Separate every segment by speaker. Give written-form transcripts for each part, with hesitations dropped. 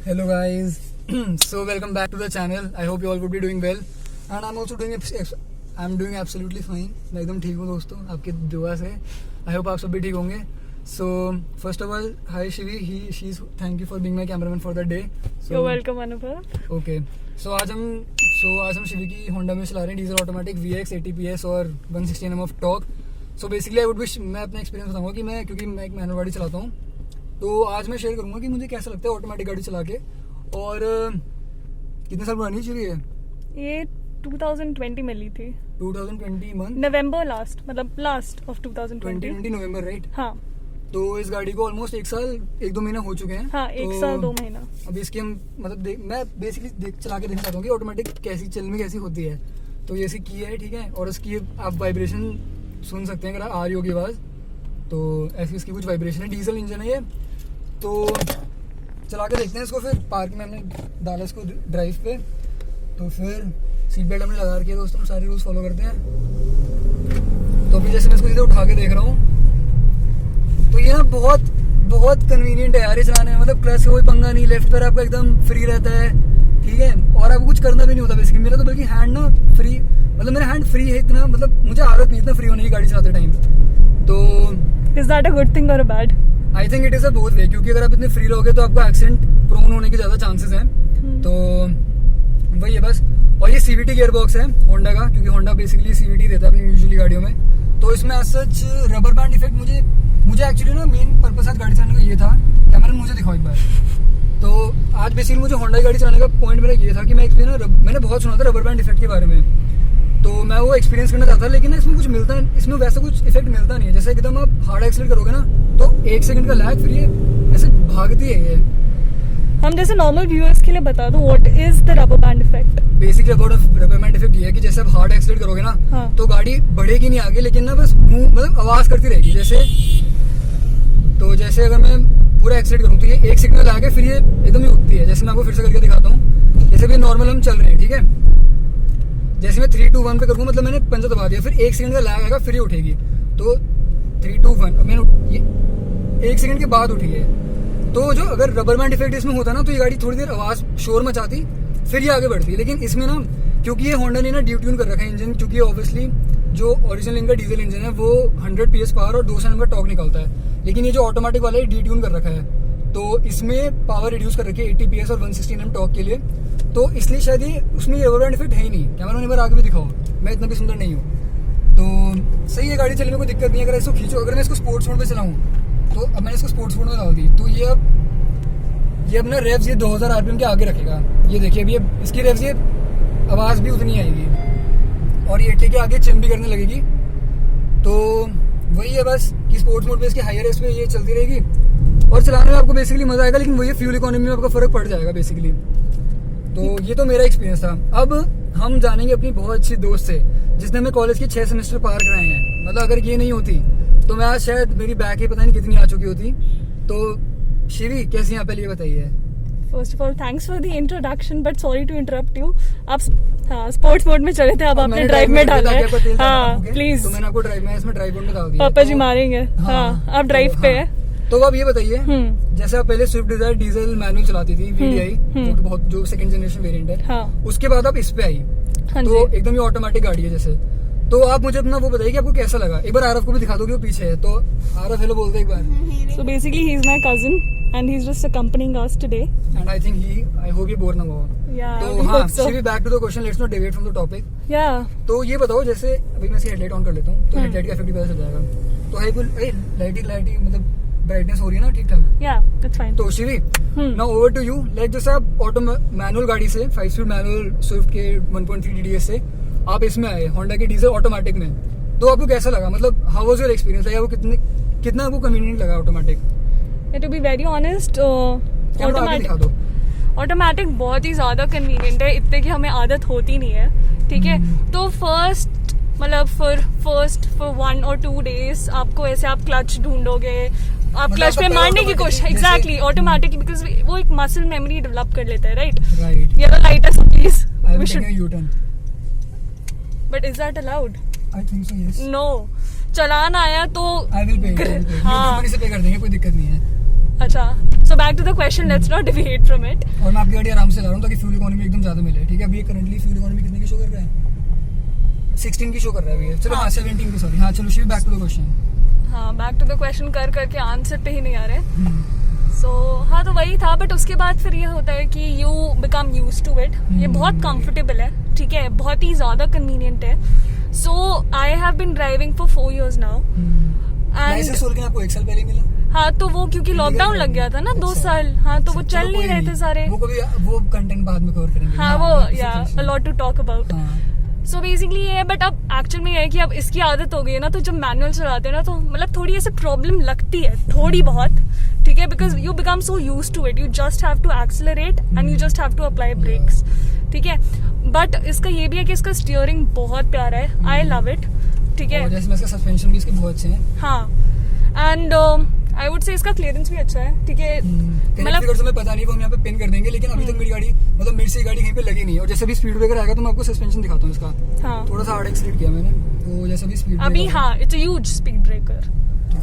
Speaker 1: Hello guys, so welcome back to the channel. I hope you all would be doing well, and I'm also doing absolutely fine. मैं एकदम ठीक हूँ दोस्तों, आपकी दुआ से. I hope आप सब भी ठीक होंगे. So first of all, hi Shivi. She's thank you for being my cameraman for the day. So,
Speaker 2: You're welcome Anubhav.
Speaker 1: Okay. So आज हम शिवी की होंडा में चला रहे हैं डीजल ऑटोमेटिक VX 80 PS और 160 Nm of torque. So basically मैं अपना एक्सपीरियंस बताऊंगा क्योंकि मैं एक मैनुअल गाड़ी चलाता हूँ, तो आज मैं शेयर करूंगा कि मुझे कैसा लगता है ऑटोमेटिक गाड़ी चला के. और कितने साल पुरानी चली है
Speaker 2: ये 2020 में ली थी.
Speaker 1: 2020 month
Speaker 2: November last of 2020
Speaker 1: November right.
Speaker 2: हाँ,
Speaker 1: तो इस गाड़ी को ऑलमोस्ट 1 साल 1-2 महीना हो चुके हैं.
Speaker 2: हाँ, 1 साल 2 महीना.
Speaker 1: अब इसकी हम मैं बेसिकली चला के देखना चाहता हूँ कि ऑटोमेटिक कैसी होती है. तो ये ऐसी की है, ठीक है. और इसकी आप वाइब्रेशन सुन सकते हैं, अगर आ रही होगी आवाज़ तो ऐसी इसकी कुछ वाइब्रेशन है. डीजल इंजन है ये. तो चला के देखते हैं इसको. फिर पार्क में हमने डाला इसको ड्राइव पे, तो फिर सीट बेल्ट हमने लगा रखी है दोस्तों. सारे रूल्स फॉलो करते हैं. तो अभी जैसे मैं इसको सीधे उठा के देख रहा हूँ, तो ये ना बहुत कन्वीनियंट है यार ये चलाने में. मतलब क्लच का कोई पंगा नहीं, लेफ्ट पैर आपका एकदम फ्री रहता है, ठीक है. और आपको कुछ करना भी नहीं होता बेसिकली. मेरा तो बल्कि हैंड ना फ्री, मतलब मेरा हैंड फ्री है इतना, मतलब मुझे आदत नहीं इतना फ्री होने की गाड़ी चलाते टाइम. तो
Speaker 2: is that a good thing और a bad?
Speaker 1: I think it is a both way, क्योंकि अगर आप इतने फ्री रहोगे तो आपको एक्सीडेंट प्रोन होने के ज्यादा चांसेस हैं. तो वही है बस. और ये CVT गियर बॉक्स है होंडा का, क्योंकि होंडा बेसिकली CVT देता है अपनी यूजुअली गाड़ियों में. तो इसमें as such rubber band effect मुझे एक्चुअली ना मेन पर्पस आज गाड़ी चलाने का ये था. कैमरा मुझे दिखाओ एक बार. तो आज बेसिकली मुझे होंडा की गाड़ी चलाने का पॉइंट मेरा ये था कि मैंने बहुत सुना था रबर बैंड इफेक्ट के बारे में, तो मैं वो एक्सपीरियंस करना चाहता. लेकिन इसमें कुछ मिलता है, इसमें वैसा कुछ इफेक्ट मिलता नहीं है. जैसे एकदम आप हार्ड एक्सीलरेट करोगे ना तो 1 सेकंड का लैग, फिर ये ऐसे भागती है ये.
Speaker 2: हम जैसे नॉर्मल व्यूअर्स के लिए बता दो, what is the rubber band effect?
Speaker 1: Basically about rubber band effect ये है कि जैसे आप हार्ड एक्सीलरेट करोगे ना,
Speaker 2: हाँ.
Speaker 1: तो गाड़ी बढ़ेगी नहीं आगे, लेकिन ना बस मतलब आवाज करती रहेगी. जैसे अगर मैं पूरा एक्सीलरेट करूँ तो ये 1 सेकंड का लैग है, फिर ये एकदम ही उठती है. जैसे मैं आपको फिर से करके दिखाता हूँ. जैसे भी नॉर्मल हम चल रहे हैं, ठीक है. जैसे मैं 3 2 1 पे करूँगा, मतलब मैंने पंजा दबा दिया, फिर 1 सेकंड का लैग आएगा, फिर ये उठेगी. तो 3 2 1 मैंने ये 1 सेकंड के बाद उठी है. तो जो अगर रबर बैंड इफेक्ट इसमें होता ना, तो ये गाड़ी थोड़ी देर आवाज शोर मचाती, फिर ये आगे बढ़ती. लेकिन इसमें ना, क्योंकि ये होंडा ने ना ड्यूट्यून कर रखा है इंजन, क्योंकि ऑब्वियसली जो ओरिजिनल इनका डीजल इंजन है वो 100 PS पावर और 200 Nm का टॉर्क निकालता है. लेकिन ये जो ऑटोमेटिक वाला है ड्यूट्यून कर रखा है, तो इसमें पावर रिड्यूस कर रखी है 80 PS और 160 Nm टॉर्क के लिए. तो इसलिए शायद ये उसमें रबर बैंड इफेक्ट है ही नहीं. कैमरा एक बार आगे भी दिखाओ, मैं इतना भी सुंदर नहीं हूँ. तो सही है गाड़ी चलने में, कोई दिक्कत नहीं है. अगर इसको खींचो, अगर मैं इसको स्पोर्ट्स मोड पे चलाऊँ, तो अब मैंने इसको स्पोर्ट्स मोड में डाल दी, तो ये अपना रेव्स 2000 RPM के आगे रखेगा. ये देखिए अभी इसकी रेव्स आवाज़ भी उतनी आएगी, और ये 80 के आगे चिम भी करने लगेगी. तो वही है बस कि स्पोर्ट्स मोड पे इसके हायर रेस पे ये चलती रहेगी, और चलाने में आपको बेसिकली मजा आएगा. लेकिन वही फ्यूल इकोनॉमी में आपका फर्क पड़ जाएगा बेसिकली. तो ये तो मेरा एक्सपीरियंस था. अब हम जानेंगे अपनी बहुत अच्छी दोस्त से, जिसने हमें कॉलेज के 6 सेमेस्टर पार कराए हैं. मतलब अगर ये नहीं होती तो मैं आज शायद मेरी बैक ही पता नहीं कितनी आ चुकी होती. तो शिवी कैसी हैं आप, पहले ये बताइए.
Speaker 2: First of all thanks for the introduction, but sorry to interrupt you. आप स्पोर्ट्स मोड में चले थे, अब आपने ड्राइव में डाला है. हाँ प्लीज.
Speaker 1: तो मैंने आपको ड्राइव में इसमें ड्राइव मोड में डाल दिया.
Speaker 2: पापा जी मारेंगे. हाँ, आप ड्राइव पे है.
Speaker 1: तो अब ये बताइए, जैसे आप पहले स्विफ्ट डिजायर डीजल मैनुअल चलाती थी, VDI बहुत जो सेकंड जनरेशन वेरिएंट है, हाँ. उसके बाद आप इस पे आई, तो एकदम ये ऑटोमेटिक गाड़ी है जैसे. तो आप मुझे अपना वो बताइए कि आपको कैसा लगा. एक बार आरफ को भी दिखा दो कि वो पीछे है. तो आरफ हेलो बोल दे एक बार.
Speaker 2: So basically he is my cousin and he is just accompanying us today,
Speaker 1: and I think I hope he bore ना हो. तो हाँ, Shivi back to the question, let's not deviate from the topic. तो ये बताओ, जैसे अभी मैं इसकी हेडलाइट ऑन कर लेता हूँ, तो हेडलाइट का इफेक्ट पता चल जाएगा. तो लाइटिंग मतलब ब्राइटनेस हो रही है ना ठीक ठाक.
Speaker 2: या दैट्स फाइन. तो
Speaker 1: Shivi now over to you. Like जैसे आप ऑटो मैनुअल गाड़ी से 5 स्पीड मैनुअल स्विफ्ट के 1.3 DDS से आप इसमें आए होंडा के डीजल ऑटोमेटिक में, तो आपको कैसा लगा? मतलब हाउ वाज योर एक्सपीरियंस? या वो कितना आपको कन्वीनियंट लगा automatic?
Speaker 2: To be very honest, automatic बहुत ही ज्यादा कन्वीनियंट है, इतने की हमें आदत होती नहीं है, ठीक है. तो फर्स्ट फॉर 1 or 2 days आपको ऐसे आप क्लच ढूंढोगे, आप क्लच पे मारने की कोशिश. एग्जैक्टली, ऑटोमेटिकली, बिकॉज वो एक मसल मेमोरी डेवलप कर लेता है. राइट. येलो लाइट है, so please we should. But is that allowed?
Speaker 1: I think so, yes.
Speaker 2: No, challan आया तो
Speaker 1: आई विल पे. हाँ, से पे कर देंगे, कोई दिक्कत नहीं है.
Speaker 2: अच्छा अच्छा, so back to the question, let's not deviate from it.
Speaker 1: और मैं आपकी गाड़ी आराम से ला रहा हूँ ताकि फ्यूल इकोनॉमी एकदम ज्यादा मिले, ठीक है। अभी करंटली फ्यूल इकोनॉमी कितने की शो कर रहा है? 16 की शो कर रहा है अभी। चलो हाँ 17 की, सॉरी। हाँ चलो Shiv, back to the question.
Speaker 2: हाँ, बैक टू द क्वेश्चन कर करके आंसर पे ही नहीं आ रहे। सो हाँ, तो वही था। बट उसके बाद फिर ये होता है कि you become use to it. ये बहुत कंफर्टेबल है, ठीक है, बहुत ही ज्यादा कन्वीनियंट है। So I have been driving for 4 years now.
Speaker 1: Licence hold के आपको 1 साल पहले मिला?
Speaker 2: हाँ, तो वो क्योंकि लॉकडाउन लग गया था ना 2 साल। हाँ, तो वो चल नहीं रहे थे सारे।
Speaker 1: वो कंटेंट बाद में कवर करेंगे।
Speaker 2: हाँ, वो या a lot to talk about. So basically ये है। बट अब एक्चुअल में ये है कि अब इसकी आदत हो गई है ना, तो जब मैनुअल चलाते हैं ना, तो मतलब थोड़ी ऐसे प्रॉब्लम लगती है, थोड़ी बहुत, ठीक है, because you become so use to it. You just have to accelerate and you just have to apply brakes, ठीक है। बट इसका ये भी है कि इसका स्टीयरिंग बहुत प्यारा है, आई लव इट, ठीक है।
Speaker 1: जैसे इसका सस्पेंशन भी इसके बहुत अच्छे हैं।
Speaker 2: हाँ, एंड आई वुड से इसका क्लियरेंस भी अच्छा है, ठीक है।
Speaker 1: मतलब तुम्हें पता नहीं, वो हम यहाँ पे पिन कर देंगे, लेकिन अभी तक मेरी गाड़ी, मतलब मेरी से गाड़ी कहीं पे लगी नहीं। और जैसे भी स्पीड ब्रेकर आएगा तो मैं आपको सस्पेंशन दिखाता हूँ इसका।
Speaker 2: हाँ,
Speaker 1: थोड़ा सा हार्ड एक्सीलेट किया मैंने, तो जैसे भी स्पीड
Speaker 2: अभी हाँ, it's a huge speed breaker.
Speaker 1: तो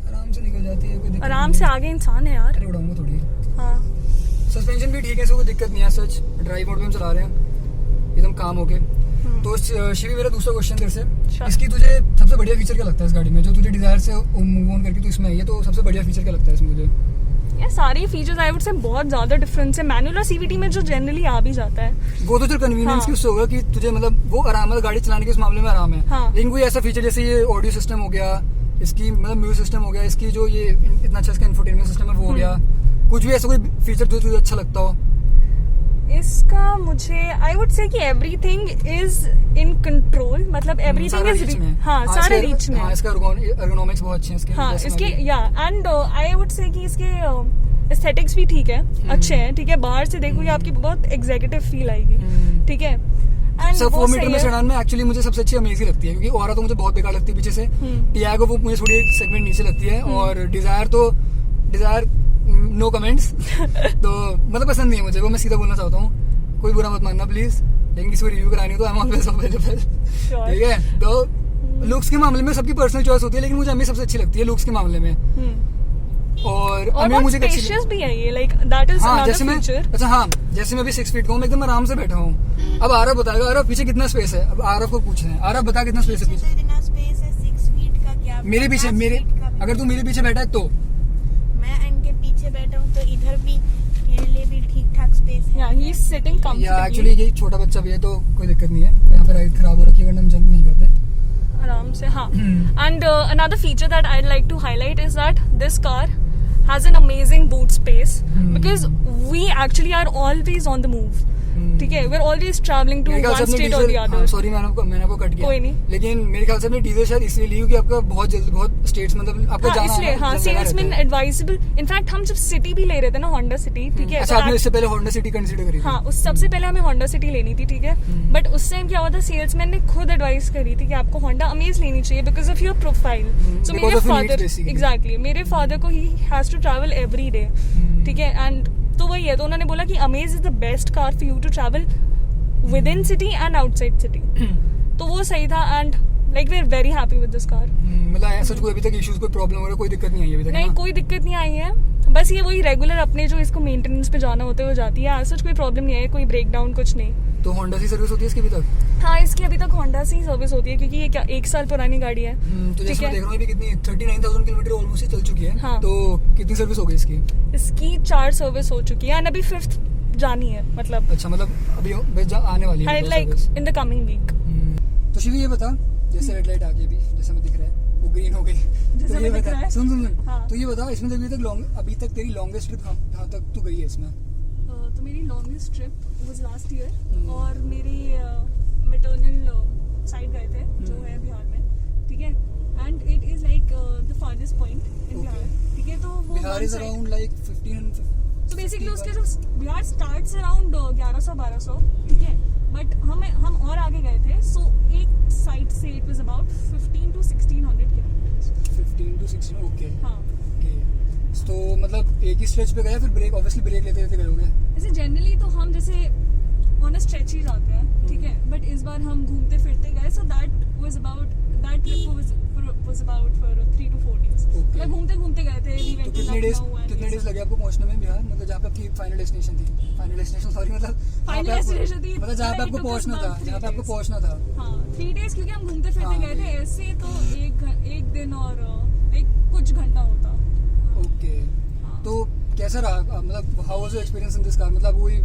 Speaker 1: आराम से निकल जाती है, कोई दिक्कत
Speaker 2: आराम से आगे इंसान है यार।
Speaker 1: अरे उड़ाऊंगा थोड़ी।
Speaker 2: हाँ,
Speaker 1: सस्पेंशन भी ठीक है, इसको कोई दिक्कत नहीं है। सच ड्राइव मोड पे हम चला रहे हैं एकदम काम हो गए। तो शिवी, मेरा दूसरा क्वेश्चन तेरे से, इसकी तुझे सबसे बढ़िया फीचर क्या लगता है इस गाड़ी में, जो तुझे डिजायर से मूव ऑन करके तू इसमें आई है, तो सबसे बढ़िया फीचर क्या लगता है इसमें मुझे?
Speaker 2: ये सारी फीचर्स आई वुड से बहुत ज्यादा डिफरेंस है मैनुअल और सीवीटी में, जो जनरली आ भी जाता है।
Speaker 1: वो तो तेरे कन्वीनियंस
Speaker 2: हाँ।
Speaker 1: की उससे होगा कि तुझे मतलब वो आराम है, गाड़ी चलाने के उस मामले में आराम है।
Speaker 2: हाँ।
Speaker 1: लेकिन कोई ऐसा फीचर जैसे ये ऑडियो सिस्टम हो गया, इसकी मतलब म्यूजिक सिस्टम हो गया, इसकी जो ये इतना अच्छा इसका इंफोटेनमेंट सिस्टम है वो हो गया, कुछ भी ऐसा कोई फीचर जो तुझे अच्छा लगता हो?
Speaker 2: इसका मुझे आई वुड से कि एवरीथिंग इज इन कंट्रोल, मतलब एवरीथिंग इज, हाँ, सारे रीच में।
Speaker 1: हाँ, इसका एर्गोनॉमिक्स बहुत अच्छे हैं इसके।
Speaker 2: हाँ, इसके या एंड आई वुड से कि इसके एस्थेटिक्स भी ठीक है, अच्छे हैं, ठीक है। बाहर से देखोगे आपकी बहुत एग्जीक्यूटिव फील आएगी, ठीक है। एंड
Speaker 1: सब 4 मीटर में सेडान में एक्चुअली मुझे सबसे अच्छी अमेज़ लगती है, क्योंकि ऑरा तो मुझे बहुत बेकार लगती है पीछे से। टियागो वो मुझे थोड़ी एक सेगमेंट नीचे लगती है, और डिजायर नो कमेंट्स। तो मतलब पसंद नहीं है मुझे, वो मैं सीधा बोलना चाहता हूँ, कोई बुरा मत मानना प्लीज। लेकिन किसी को रिव्यू करानी हो तो आई एम ऑलवेज अवेलेबल, ठीक है। तो लुक्स के मामले में सबकी पर्सनल चॉइस होती है, लेकिन मुझे अम्मी सबसे अच्छी लगती है लुक्स के मामले में। और अम्मी मुझे
Speaker 2: स्पेशियस भी है ये, like that is another feature.
Speaker 1: अच्छा हाँ, जैसे मैं अभी 6 फीट का हूँ, मैं एकदम आराम से बैठा हूँ। अब आरव बताएगा, आरव पीछे कितना स्पेस है? अब आरव को पूछना है, आरव बता कितना स्पेस है पीछे?
Speaker 3: इतना स्पेस है 6 फीट का। क्या
Speaker 1: मेरे पीछे, अगर तू मेरे पीछे बैठा है तो
Speaker 3: मैं इनके पीछे बैठा हूँ, तो इधर भी मेरे लिए भी ठीक ठाक स्पेस है।
Speaker 2: Yeah, he is sitting comfortably.
Speaker 1: या एक्चुअली ये छोटा बच्चा भी है तो कोई दिक्कत नहीं है, यहाँ पे राइड खराब हो रखी है, वरना हम जंप नहीं करते
Speaker 2: आराम से। हाँ, and another feature that I like to highlight is that this car has an amazing boot space because we actually are always on the move, ठीक है। we're always traveling to one state or the other.
Speaker 1: Sorry मैंने आपको cut किया,
Speaker 2: कोई नहीं।
Speaker 1: लेकिन मेरे ख्याल से आपने डीजल शायद इसलिए ली क्योंकि आपका बहुत स्टेट्स मतलब आपका
Speaker 2: हाँ,
Speaker 1: जाना
Speaker 2: इसलिए हाँ, सेल्समैन एडवाइजेबल। इनफैक्ट हम जब सिटी भी ले रहे थे ना, होंडा सिटी, ठीक है।
Speaker 1: अच्छा, आपने इससे पहले होंडा सिटी कंसीडर करी थी?
Speaker 2: हाँ, उस सबसे पहले हमें होंडा सिटी लेनी थी, ठीक है। बट उस टाइम क्या हुआ था, सेल्समैन ने खुद एडवाइस करी थी कि आपको होंडा अमेज लेनी चाहिए because of your profile. So मेरे फादर, एग्जैक्टली, मेरे फादर को ही has to travel every day, ठीक है। एंड तो वही है, तो उन्होंने बोला कि Amaze is the best car for you to travel with in city and outside city. तो वो सही था, and like we are very happy with this car.
Speaker 1: मतलब ऐसा कोई अभी तक इश्यूज, कोई प्रॉब्लम हो रहा है, कोई दिक्कत नहीं आई अभी तक?
Speaker 2: नहीं, कोई दिक्कत नहीं आई है। बस ये वही रेगुलर अपने जो इसको मेंटेनेंस पे जाना होता है वो जाती है, ऐसा कोई प्रॉब्लम नहीं है, कोई ब्रेकडाउन कुछ नहीं।
Speaker 1: तो होंडा सी सर्विस होती है इसकी अभी तक?
Speaker 2: हाँ, इसकी अभी तक होंडा सी सर्विस होती है, क्योंकि ये क्या 1 साल पुरानी गाड़ी है।
Speaker 1: तो जैसे मैं देख रहा हूँ कितनी 39,000 किलोमीटर ऑलमोस्ट चल चुकी है।
Speaker 2: हाँ।
Speaker 1: तो कितनी सर्विस हो गई इसकी?
Speaker 2: इसकी 4 सर्विस हो चुकी है, एंड अभी 5th जानी है, मतलब
Speaker 1: अच्छा, मतलब अभी आने वाली है
Speaker 2: like in the coming week.
Speaker 1: तो शिवी ये बता, जैसे रेड लाइट आ गई अभी, जैसे हमें दिख रहा है वो ग्रीन हो गई, तो ये बता, सुन
Speaker 2: हाँ।
Speaker 1: तो ये बता, इसमें अभी तक तेरी लॉन्गेस्ट ट्रिप कहाँ तक तू गई है इसमें?
Speaker 2: तो मेरी longest trip was last year, और मेरी मैटरनल साइड गए थे जो है बिहार में, ठीक है। And it is like the farthest point in Bihar, ठीक है। तो वो
Speaker 1: बिहार इज अराउंड लाइक 1500।
Speaker 2: तो बेसिकली उसके जो बिहार स्टार्ट्स अराउंड 1100-1200, ठीक है। बट हम और आगे गए थे, सो एक साइड से it was about 15 to 1600 kilometre.
Speaker 1: 15 to 16, okay.
Speaker 2: हाँ,
Speaker 1: ओके। तो मतलब एक ही स्ट्रेच पे गए, फिर ब्रेक ऑब्वियसली ब्रेक लेते लेते गए होंगे?
Speaker 2: ऐसे जनरली तो हम जैसे ऑन अ स्ट्रेच ही जाते हैं, ठीक है। बट इस बार हम घूमते फिरते गए, so that trip was about for 3 to 4 days.
Speaker 1: Okay.
Speaker 2: मतलब घूमते गए थे. We
Speaker 1: तो
Speaker 2: went to
Speaker 1: कितने
Speaker 2: Lucknow
Speaker 1: डेज लगे आपको पहुंचने में बिहार, मतलब जहाँ पे आपकी फाइनल डेस्टिनेशन थी? फाइनल डेस्टिनेशन सॉरी, मतलब
Speaker 2: Final destination थी,
Speaker 1: मतलब जहाँ पे
Speaker 2: it
Speaker 1: आपको
Speaker 2: took us
Speaker 1: पहुंचना था,
Speaker 2: about 3
Speaker 1: जहाँ पे आपको
Speaker 2: days.
Speaker 1: पहुंचना था.
Speaker 2: हाँ 3 days, क्योंकि हम घूमते फिरते
Speaker 1: हाँ,
Speaker 2: गए थे. ऐसे तो एक दिन और कुछ घंटा होता.
Speaker 1: ओके.
Speaker 2: हाँ.
Speaker 1: तो कैसा रहा, मतलब how was your experience in this car? मतलब वही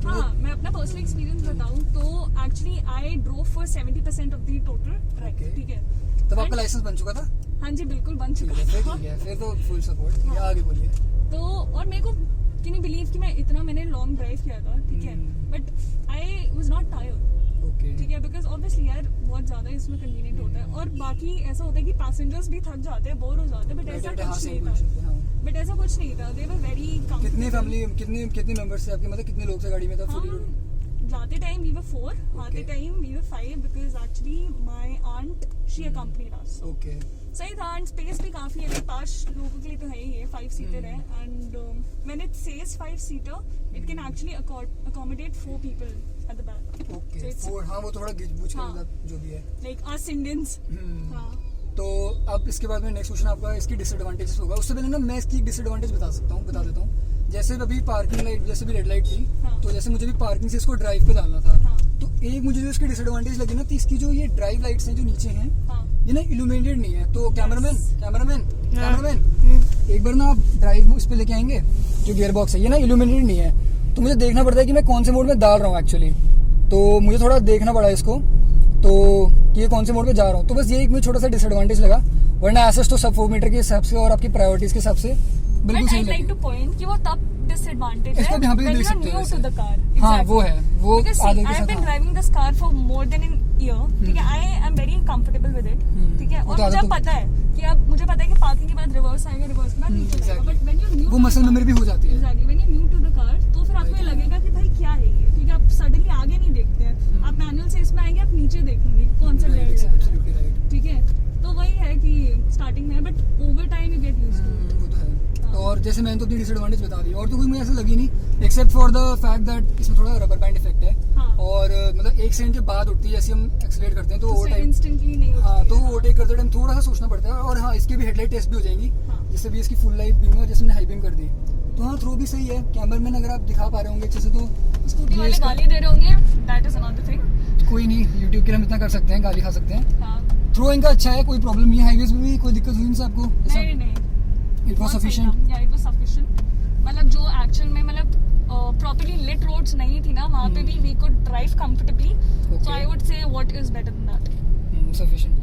Speaker 2: हाँ, मैं अपना पर्सनल एक्सपीरियंस बताऊं तो actually I drove for 70% of the total track.
Speaker 1: Okay.
Speaker 2: ठीक है.
Speaker 1: तब आपका
Speaker 2: And-
Speaker 1: लाइसेंस बन चुका था?
Speaker 2: हाँ जी बिल्कुल बन
Speaker 1: ठीक
Speaker 2: चुका
Speaker 1: है, फिर
Speaker 2: था.
Speaker 1: ठीक है, फिर तो फुल सपोर्ट.
Speaker 2: हाँ.
Speaker 1: आगे बोलिए.
Speaker 2: तो और मेरे को कैन यू बिलीव कि मैंने लॉन्ग ड्राइव किया था. ठीक है. But I was not tired.
Speaker 1: Okay.
Speaker 2: ठीक है, बिकॉज ऑब्वियसली यार बहुत ज्यादा इसमें कन्वीनियंट होता है. और बाकी ऐसा होता है कि पैसेंजर्स भी थक जाते हैं, बोर हो जाते हैं. बट ऐसा कुछ नहीं था. बट ऐसा कुछ नहीं था. दे वर वेरी
Speaker 1: कितनी फैमिली, कितने मेंबर्स थे आपके, मतलब कितने लोग थे गाड़ी में? था
Speaker 2: हम जाते टाइम वी वर 4, आते
Speaker 1: Okay.
Speaker 2: Time we were 5 because actually my aunt she accompanied us.
Speaker 1: Okay.
Speaker 2: सही था. एंड स्पेस भी काफी है. 5 लोगों के लिए तो है ही. 5 सीटर है. And when it says 5 seater it can actually accommodate 4 people at the back.
Speaker 1: Okay.
Speaker 2: So it's-
Speaker 1: 4. हाँ, वो थोड़ा गिच बुच के
Speaker 2: हाँ.
Speaker 1: मतलब जो भी है.
Speaker 2: Like us Indians. हाँ
Speaker 1: तो अब इसके बाद में नेक्स्ट क्वेश्चन आपका इसकी डिसएडवांटेजेस होगा. उससे पहले ना मैं इसकी डिसएडवांटेज बता देता हूँ. जैसे अभी पार्किंग लाइट, जैसे भी रेड लाइट थी,
Speaker 2: हाँ.
Speaker 1: तो जैसे मुझे भी पार्किंग से इसको ड्राइव पे डालना था.
Speaker 2: हाँ.
Speaker 1: तो एक मुझे जो इसकी डिसएडवांटेज लगी ना, तो इसकी जो ये ड्राइव लाइट्स हैं जो नीचे हैं,
Speaker 2: हाँ
Speaker 1: ये ना इल्यूमिनेटेड नहीं है. तो कैमरामैन
Speaker 2: हाँ.
Speaker 1: एक बार ना आप ड्राइव इस पे लेके आएंगे, जो गियर बॉक्स है ये ना इल्यूमिनेटेड नहीं है. तो मुझे देखना पड़ता है कि मैं कौन से मोड में डाल रहा हूँ एक्चुअली. तो मुझे थोड़ा देखना पड़ा इसको, तो कि ये कौन से मोड पे जा रहा हूँ. तो बस ये एक मुझे छोटा सा डिसएडवांटेज लगा. वरना एसेस तो सब 4 मीटर के हिसाब से और आपकी प्रायोरिटीज के हिसाब से बिल्कुल
Speaker 2: बट
Speaker 1: सही
Speaker 2: आई लाइक
Speaker 1: लगी.
Speaker 2: टू पॉइंट कि वो तब डिसएडवांटेज
Speaker 1: इसको
Speaker 2: है
Speaker 1: भी यहाँ पे
Speaker 2: when
Speaker 1: देख
Speaker 2: you are
Speaker 1: सकते हो
Speaker 2: new
Speaker 1: वैसे.
Speaker 2: to the car.
Speaker 1: हाँ,
Speaker 2: Exactly.
Speaker 1: वो है, वो
Speaker 2: Because see,
Speaker 1: आगे के
Speaker 2: I have
Speaker 1: साथ.
Speaker 2: been
Speaker 1: हाँ.
Speaker 2: driving this car for more than an year. ठीक है. I am very comfortable with it. ठीक है.
Speaker 1: वो
Speaker 2: और
Speaker 1: तो
Speaker 2: मुझे
Speaker 1: आदत
Speaker 2: पता है कि अब मुझे पता है कि पार्किंग के बाद रिवर्स आएगा, रिवर्स के बाद नीचे जाएगा.
Speaker 1: exactly.
Speaker 2: But when you're new
Speaker 1: वो
Speaker 2: to
Speaker 1: मसल
Speaker 2: the
Speaker 1: मेमोरी भी हो जाती है.
Speaker 2: Exactly. When you're new to the car, तो फिर आपको ये
Speaker 1: Right.
Speaker 2: लगेगा कि भाई क्या है ये. ठीक है. आप सडनली आगे नहीं देखते हैं. आप मैनुअल से इसमें आएंगे, आप नीचे देखेंगे कौन सा
Speaker 1: Right,
Speaker 2: लेयर लग रहा है.
Speaker 1: absolutely right.
Speaker 2: ठीक है. तो वही है कि स्टार्टिंग में, but over time you get used to.
Speaker 1: वो तो है. और जैसे मैंने तो अपनी डिसएडवांटेज बता दी, और तो कोई मुझे ऐसा लगी नहीं, except for the fact that इसमें थोड़ा रबर बैंड इफेक्ट है.
Speaker 2: हाँ.
Speaker 1: और मतलब 1 सेकंड के बाद उठती है, जैसे हम एक्सीलरेट करते हैं तो ओवर टाइम.
Speaker 2: इंस्टेंटली नहीं होती.
Speaker 1: हाँ, तो ओवरटेक करते टाइम थोड़ा सा सोचना पड़ता है. और हाँ, इसकी भी हेडलाइट टेस्ट भी हो जाएंगी.
Speaker 2: हाँ.
Speaker 1: जैसे भी इसकी फुल लाइट बीम है, जैसे मैंने हाई बीम कर दी. तो हाँ, थ्रो भी सही है. कैमरामैन अगर आप दिखा पा रहे होंगे अच्छे से तो
Speaker 2: स्कूटी
Speaker 1: ये
Speaker 2: वाले
Speaker 1: इसका-
Speaker 2: गाली दे रहे होंगे. That is another thing.
Speaker 1: कोई नहीं, यूट्यूब के लिए हम इतना कर सकते हैं, गाली खा सकते हैं.
Speaker 2: हाँ.
Speaker 1: थ्रो इनका अच्छा है, कोई प्रॉब्लम नहीं है. हाईवेज में भी कोई दिक्कत हुई इनसे आपको?
Speaker 2: नहीं.
Speaker 1: It was sufficient.
Speaker 2: या इट वाज सफिशिएंट. मतलब जो एक्चुअल में मतलब प्रॉपर्ली लिट रोड्स नहीं थी ना, वहाँ पे भी we could drive comfortably. So I would say what is better than that.
Speaker 1: Sufficient.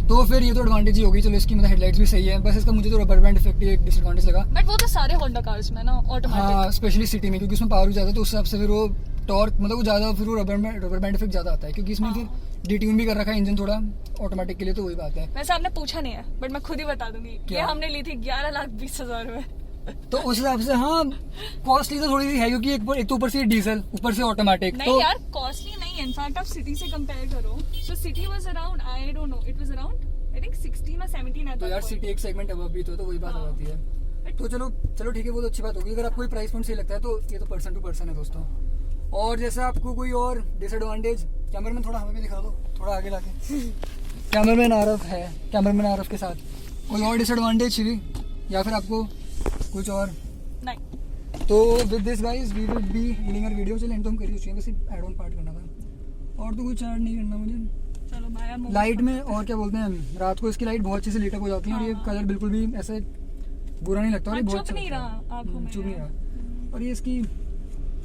Speaker 1: तो फिर ये तो एडवांटेज ही होगी. चलो, इसकी मतलब हेडलाइट्स भी सही है. बस इसका मुझे तो रबर बैंड इफेक्ट एक डिसएडवांटेज लगा.
Speaker 2: बट वो तो सारे होंडा कार्स में ना ऑटोमेटिक.
Speaker 1: हाँ, स्पेशली सिटी में, क्योंकि उसमें पावर भी ज्यादा है, तो उस हिसाब से फिर वो टॉर्क मतलब वो ज्यादा, फिर वो रबर बैंड इफेक्ट ज्यादा आता है, क्योंकि इसमें फिर डिट्यून भी कर रखा है इंजन थोड़ा ऑटोमेटिक के लिए. तो वही बात है.
Speaker 2: वैसे आपने पूछा नहीं है, बट मैं खुद ही बता दूंगी. ये
Speaker 1: क्या?
Speaker 2: हमने ली थी 11,20,000 में.
Speaker 1: तो उस हिसाब से हाँ, कॉस्टली तो थोड़ी सी है, क्योंकि एक तो ऊपर से डीजल, ऊपर से ऑटोमेटिक.
Speaker 2: नहीं
Speaker 1: तो
Speaker 2: यार, कॉस्टली नहीं है. इनफैक्ट आप सिटी से कंपेयर करो, so city was around, I don't know, it was around I think 16 और 17 at
Speaker 1: तो
Speaker 2: that
Speaker 1: यार
Speaker 2: point.
Speaker 1: सिटी एक सेगमेंट अबव भी तो वही बात हो
Speaker 2: हाँ.
Speaker 1: जाती है. तो चलो ठीक है, वो तो अच्छी बात होगी. अगर आपको प्राइस पॉइंट सही लगता है तो ये तो पर्सन टू पर्सन है दोस्तों. और जैसे आपको कोई और डिसएडवांटेज, कैमरामैन थोड़ा हमें भी दिखा दो, थोड़ा आगे लाके. कैमरामैन आरफ है, कैमरामैन आरफ के साथ कोई और डिसएडवांटेज श्री, या फिर आपको कुछ और?
Speaker 2: नहीं.
Speaker 1: तो with this guys we will be ending our video. चलो एंड तो हम कर ही चुके हैं, बस ऐड ऑन पार्ट करना था, और तो कुछ ऐड नहीं करना मुझे.
Speaker 2: चलो बाय.
Speaker 1: लाइट में और क्या बोलते हैं, रात को इसकी लाइट बहुत अच्छे से लीट अप हो जाती है. और ये
Speaker 2: हाँ.
Speaker 1: कलर बिल्कुल भी ऐसे बुरा नहीं लगता. और ये
Speaker 2: हाँ,
Speaker 1: बहुत
Speaker 2: चुभ
Speaker 1: अच्छा
Speaker 2: नहीं
Speaker 1: लगता है.
Speaker 2: रहा आँखों में
Speaker 1: चुभ नहीं
Speaker 2: यार.
Speaker 1: रहा. और ये इसकी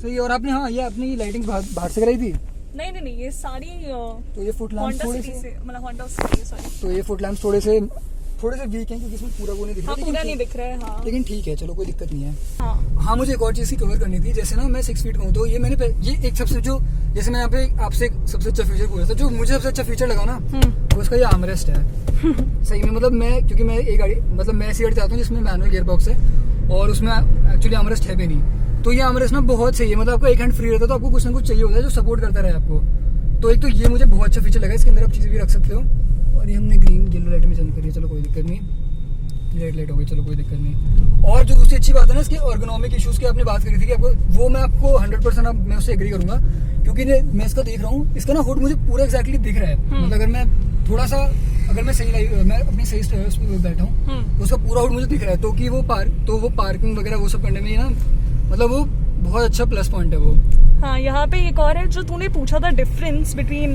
Speaker 1: सही है. और आपने हाँ, ये अपनी लाइटिंग बाहर से कराई थी.
Speaker 2: नहीं, ये सारी
Speaker 1: तो ये फुट लैम्प
Speaker 2: होंडा
Speaker 1: थोड़े
Speaker 2: सिटी
Speaker 1: से,
Speaker 2: से, मतलब होंडा सिटी, सॉरी.
Speaker 1: तो ये फुट लैम्प थोड़े से वीक हैं, क्योंकि इसमें पूरा वो नहीं दिख रहा.
Speaker 2: हाँ, पूरा नहीं दिख रहा है. हाँ.
Speaker 1: लेकिन ठीक है, चलो कोई दिक्कत नहीं है.
Speaker 2: हाँ.
Speaker 1: हाँ, मुझे एक और चीज़ की कवर करनी थी. जैसे ना मैं 6 फीट का हूँ, तो ये मैंने ये एक सबसे जो, जैसे मैं यहाँ पे आपसे एक सबसे अच्छा फीचर पूछा था, जो मुझे सबसे अच्छा फीचर लगा ना, वो उसका ये आर्मरेस्ट है. सही में, मतलब क्योंकि मैं एक गाड़ी, मतलब मैं ऐसी गाड़ी चाहता हूँ जिसमें मैनुअल गियर बॉक्स है और उसमें एक्चुअली आर्मरेस्ट है भी नहीं. तो ये आर्मरेस्ट ना बहुत सही है. मतलब आपको एक हैंड फ्री रहता है, तो आपको कुछ ना कुछ चाहिए होता है जो सपोर्ट करता रहे आपको. तो एक तो ये मुझे बहुत अच्छा फीचर लगा. इसके अंदर आप चीज़ें भी रख सकते हो. और ये हमने ग्रीन येलो लाइट में चेंज करी है, चलो कोई दिक्कत नहीं. रेड लाइट हो गई, चलो कोई दिक्कत नहीं. और जो दूसरी अच्छी बात है ना, इसके ऑर्गोनॉमिक इश्यूज की आपने बात करी थी कि आपको, वो मैं आपको 100% मैं उससे एग्री करूंगा. क्योंकि मैं इसका देख रहा हूँ, इसका ना हुड मुझे पूरा एग्जैक्टली दिख रहा है. मतलब अगर मैं थोड़ा सा अगर मैं अपनी सही उस पे बैठा हूँ तो उसका पूरा आउट मुझे दिख रहा है, तो कि वो पार्किंग वगैरह वो सब करने में ना, मतलब वो बहुत अच्छा प्लस पॉइंट है वो।
Speaker 2: हाँ, यहाँ पे एक और है जो तूने पूछा था, डिफरेंस बिटवीन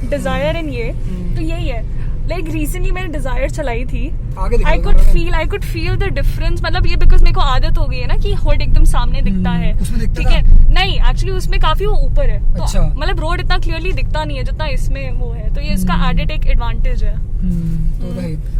Speaker 2: डिजायर एंड ये, तो यही है। लाइक रिसेंटली मैंने डिजायर चलाई थी, I could feel the difference. मतलब ये बिकॉज मेरे को आदत हो गई है ना कि हुड एकदम सामने दिखता है, ठीक है। नहीं, एक्चुअली उसमें काफी वो ऊपर है, तो
Speaker 1: अच्छा।
Speaker 2: मतलब रोड इतना क्लियरली दिखता नहीं है जितना इसमें वो है, तो ये इसका एडेड एक एडवांटेज है।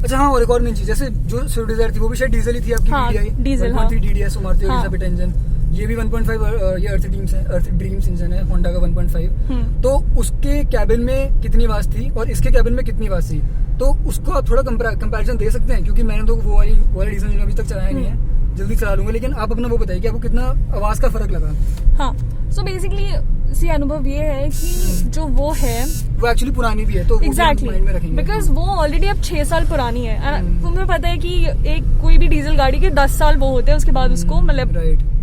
Speaker 1: अच्छा हाँ, और एक और मेन चीज, जैसे जो स्विफ्ट डिजायर थी वो भी शायद डीजल ही थी आपकी,
Speaker 2: हाँ, डीजल,
Speaker 1: 1.3 DDS मारुति
Speaker 2: हाँ।
Speaker 1: एलिजाबेथ इंजन, ये भी 1.5 ये अर्थ ड्रीम्स इंजन है होंडा का 1.5। तो उसके कैबिन में कितनी आवाज थी और इसके कैबिन में कितनी आवाज थी, तो उसको आप थोड़ा कंपैरिजन दे सकते हैं, क्योंकि मैंने तो वो वाली डीजल इंजन अभी तक चलाया नहीं है, जल्दी चला लूंगा, लेकिन आप अपना वो बताइए कि आपको कितना आवाज का फर्क लगा।
Speaker 2: हाँ, सो बेसिकली सी अनुभव ये है कि जो वो है
Speaker 1: वो एक्चुअली पुरानी भी है, तो
Speaker 2: एग्जैक्टली
Speaker 1: माइंड में रखेंगे,
Speaker 2: बिकॉज वो ऑलरेडी अब 6 साल पुरानी है। तुम्हें पता है कि एक कोई भी डीजल गाड़ी के 10 साल वो होते हैं, उसके बाद उसको मतलब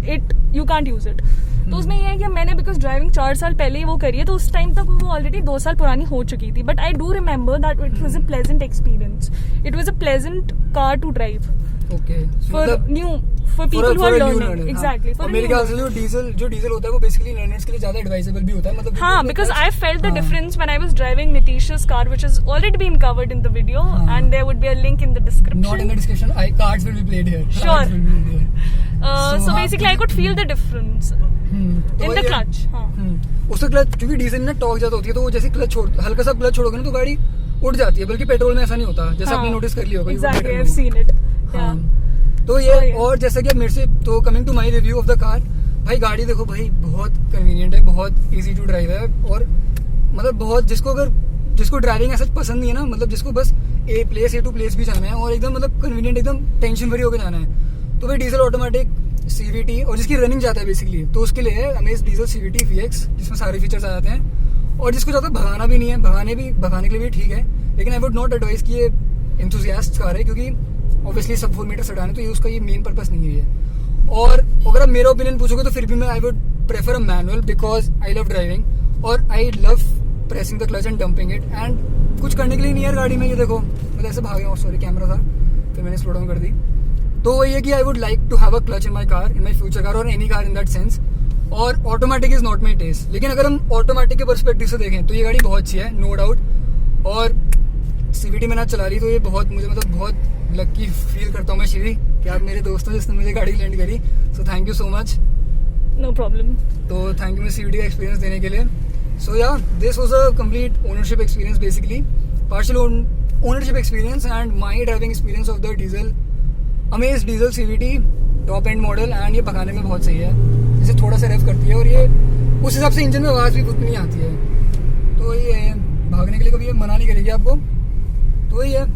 Speaker 2: it you can't use it. तो उसमें ये है कि मैंने बिकॉज ड्राइविंग 4 साल पहले ही वो करी है, तो उस टाइम तक वो ऑलरेडी 2 साल पुरानी हो चुकी थी। But I do remember that it was a pleasant experience, it was a pleasant car to drive for people who are learning, exactly।
Speaker 1: और मेरे ख्याल से जो डीजल होता है वो बेसिकली लर्नर्स के लिए ज्यादा एडवाइजेबल भी होता है, मतलब
Speaker 2: हाँ, because I felt the difference when I was driving Nitish's car, which has already been covered in the video, and there would be a link in the description.
Speaker 1: Not in the description, cards will be played here.
Speaker 2: Sure. So basically I could feel the difference in the clutch.
Speaker 1: उसका clutch, क्योंकि diesel में torque ज्यादा होती है, तो वो जैसे clutch हल्का सा क्लच छोड़ोगे ना तो गाड़ी उठ जाती है, बल्कि पेट्रोल में ऐसा नहीं होता, जैसे आपने नोटिस कर लिया होगा।
Speaker 2: Exactly, I've seen it.
Speaker 1: तो ये और जैसा कि मेरे से, तो coming to my review of the car, भाई गाड़ी देखो भाई, बहुत कन्वीनियंट है, बहुत इजी टू ड्राइव है, और मतलब बहुत जिसको ड्राइविंग ऐसा पसंद नहीं है ना, मतलब जिसको बस प्लेस ए टू प्लेस भी जाना है और एकदम मतलब कन्वीनियंट, एकदम टेंशन फ्री होकर जाना है, तो भाई डीजल ऑटोमेटिक CVT, और जिसकी रनिंग जाता है बेसिकली, तो उसके लिए है अमेज डीजल CVT VX, जिसमें सारे फीचर्स आ जाते हैं, और जिसको ज़्यादा भगाना भी नहीं है, भगाने के लिए भी ठीक है, लेकिन आई वुड नॉट एडवाइस कि ये एंथुसियास्ट कार है, क्योंकि ऑब्वियसली सब 4 मीटर सडान है, तो ये उसका ये मेन पर्पस नहीं है ये। और अगर आप मेरा ओपिनियन पूछोगे तो फिर भी मैं I would prefer a manual, because I love driving और I love pressing the clutch and dumping it, and कुछ करने के लिए नहीं यार गाड़ी में, ये देखो मतलब ऐसे भागे, और सॉरी कैमरा था फिर मैंने स्लो डाउन कर दी। तो वही है कि I would like to have a clutch in my car, in my future car, और any car in that sense, और automatic is not my taste. लेकिन अगर हम ऑटोमेटिक के पर्सपेक्टिव से देखें तो ये गाड़ी बहुत अच्छी है, नो डाउट, और CVT में ना चला रही, तो ये बहुत मुझे मतलब बहुत लकी फील करता हूँ मैं श्री, कि आप मेरे दोस्त हो जिसने मुझे गाड़ी लैंड करी, so thank you so much.
Speaker 2: No problem.
Speaker 1: तो थैंक यू मुझे CVT का एक्सपीरियंस देने के लिए। So yeah this was a complete ownership experience, basically partial ownership experience and my driving experience of the diesel Amaze diesel CVT top end model, and ये भगाने में बहुत सही है, जैसे थोड़ा सा रेफ करती है, और ये उस हिसाब से इंजन में आवाज़ भी उतनी नहीं आती है, तो ये भागने के लिए कभी ये मना नहीं करेगी आपको, तो वही है।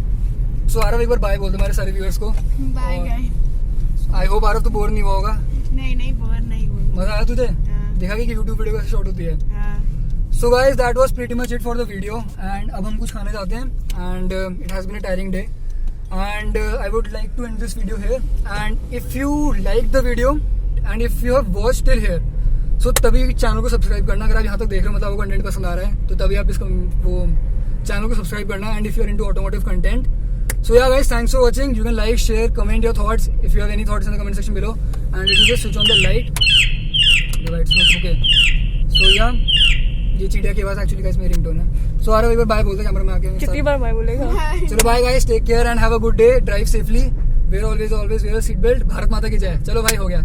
Speaker 1: सो आरव एक बार बाय बोल दो हमारे सारे व्यूअर्स को।
Speaker 3: Bye guys.
Speaker 1: I hope Aarav तो बोर नहीं हुआ होगा।
Speaker 3: नहीं बोर नहीं हुआ।
Speaker 1: मजा आया तुझे? देखा कि यूट्यूब वीडियो कैसे शॉर्ट होती है। So guys that was pretty much it for the video, and अब हम कुछ खाने जाते हैं, and it has been a tiring day, and I would like to end this video here, and if you like the video and if you have watched till here, so तभी channel को subscribe करना। अगर आप यहाँ तक देख रहे हो मतलब आपको कंटेंट पसंद आ रहा है, तो तभी आप इसको वो चैनल को सब्सक्राइब करना, and if you are into automotive content, so yeah guys, thanks for watching. You can like, share, comment your thoughts if you have any thoughts in the comment section below, and you can just switch on the light. The light's not okay. So yeah, ये चिड़िया की आवाज actually guys मेरी ringtone है। सो आरव एक बार bye बोलते camera में आके।
Speaker 2: कितनी बार बाय बोलेगा?
Speaker 1: चलो bye guys, take care and have a good day, drive safely, wear always wear seat belt, Bharat माता की जय। चलो भाई, हो गया।